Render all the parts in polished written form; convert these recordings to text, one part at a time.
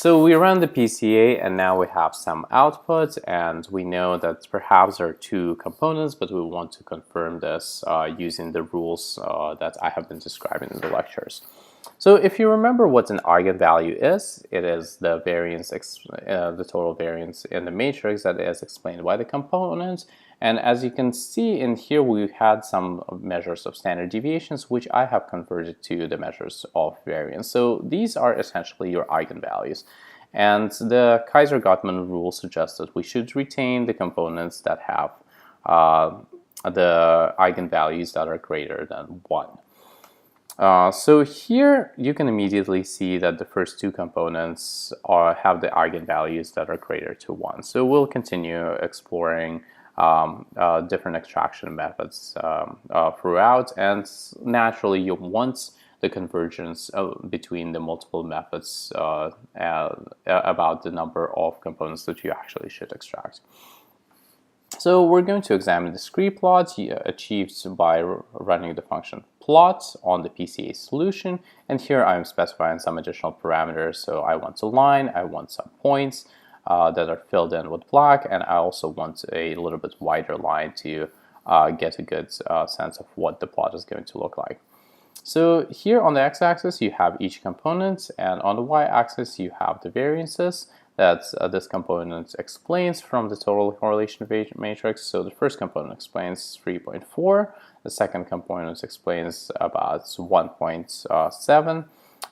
So we run the PCA and now we have some output, and we know that perhaps there are two components, but we want to confirm this using the rules that I have been describing in the lectures. So if you remember what an eigenvalue is, it is the variance, the total variance in the matrix that is explained by the component. And as you can see in here, we had some measures of standard deviations, which I have converted to the measures of variance. So these are essentially your eigenvalues. And the Kaiser-Gottman rule suggests that we should retain the components that have the eigenvalues that are greater than 1. So here you can immediately see that the first two components have the eigenvalues that are greater to 1. So we'll continue exploring different extraction methods throughout, and naturally you want the convergence between the multiple methods about the number of components that you actually should extract. So we're going to examine the scree plot achieved by running the function plot on the PCA solution, and here I'm specifying some additional parameters. So I want a line, I want some points that are filled in with black, and I also want a little bit wider line to get a good sense of what the plot is going to look like. So here on the x-axis you have each component, and on the y-axis you have the variances that this component explains from the total correlation matrix. So the first component explains 3.4, the second component explains about 1.7,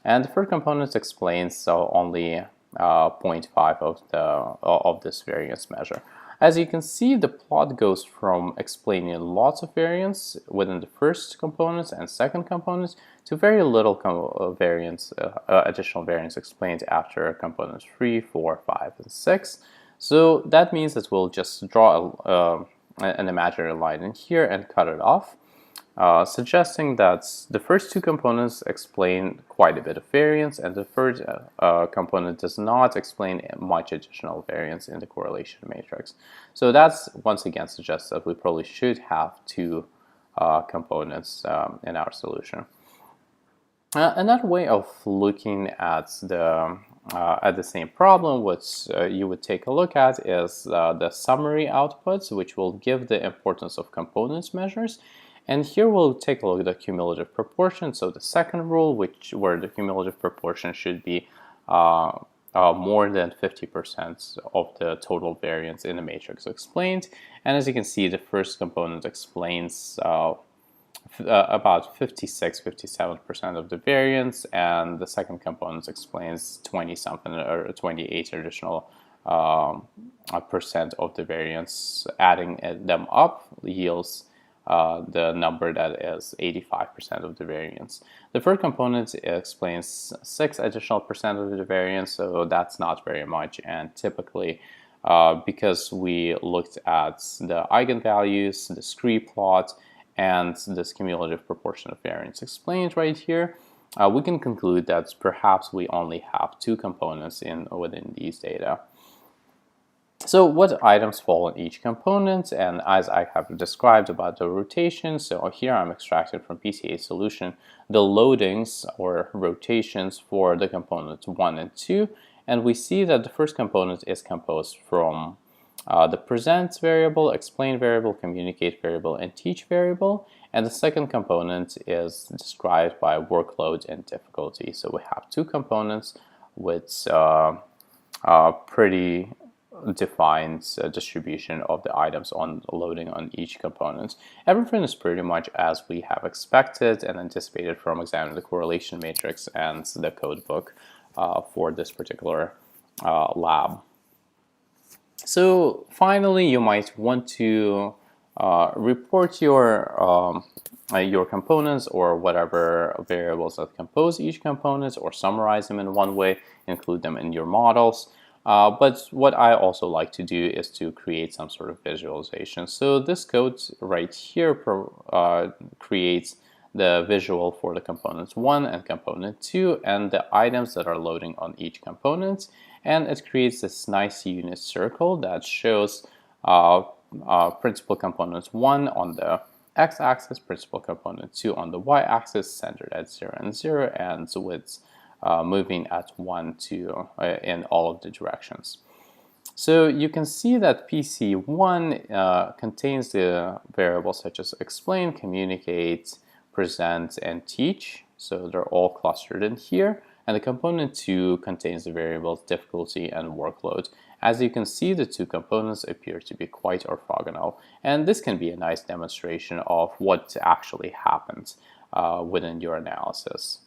and the third component explains only 0.5 of this variance measure. As you can see, the plot goes from explaining lots of variance within the first component and second component to very little variance, additional variance explained after components 3, 4, 5, and 6. So that means that we'll just draw an imaginary line in here and cut it off, suggesting that the first two components explain quite a bit of variance, and the third component does not explain much additional variance in the correlation matrix. So that's once again suggests that we probably should have two components in our solution. Another way of looking at the same problem, which you would take a look at, is the summary outputs, which will give the importance of components measures. And here we'll take a look at the cumulative proportion. So the second rule, where the cumulative proportion should be more than 50% of the total variance in the matrix explained. And as you can see, the first component explains about 56–57% of the variance, and the second component explains 20-something or 28 additional percent of the variance. Adding them up yields the number that is 85% of the variance. The third component explains 6 additional percent of the variance, so that's not very much, and typically because we looked at the eigenvalues, the scree plot, and this cumulative proportion of variance explained right here, we can conclude that perhaps we only have two components within these data. So what items fall in each component, and as I have described about the rotation, so here I'm extracting from PCA solution the loadings or rotations for the components 1 and 2, and we see that the first component is composed from the present variable, explain variable, communicate variable, and teach variable, and the second component is described by workload and difficulty. So we have two components with pretty defined distribution of the items on loading on each component. Everything is pretty much as we have expected and anticipated from examining the correlation matrix and the code book for this particular lab. So finally, you might want to report your components or whatever variables that compose each component, or summarize them in one way, include them in your models. But what I also like to do is to create some sort of visualization. So this code right here creates the visual for the components 1 and component 2 and the items that are loading on each component. And it creates this nice unit circle that shows principal component 1 on the x-axis, principal component 2 on the y-axis, centered at 0 and 0, and with moving at 1, 2 in all of the directions. So you can see that PC1 contains the variables such as explain, communicate, present, and teach. So they're all clustered in here. And the component 2 contains the variables difficulty and workload. As you can see, the two components appear to be quite orthogonal. And this can be a nice demonstration of what actually happens within your analysis.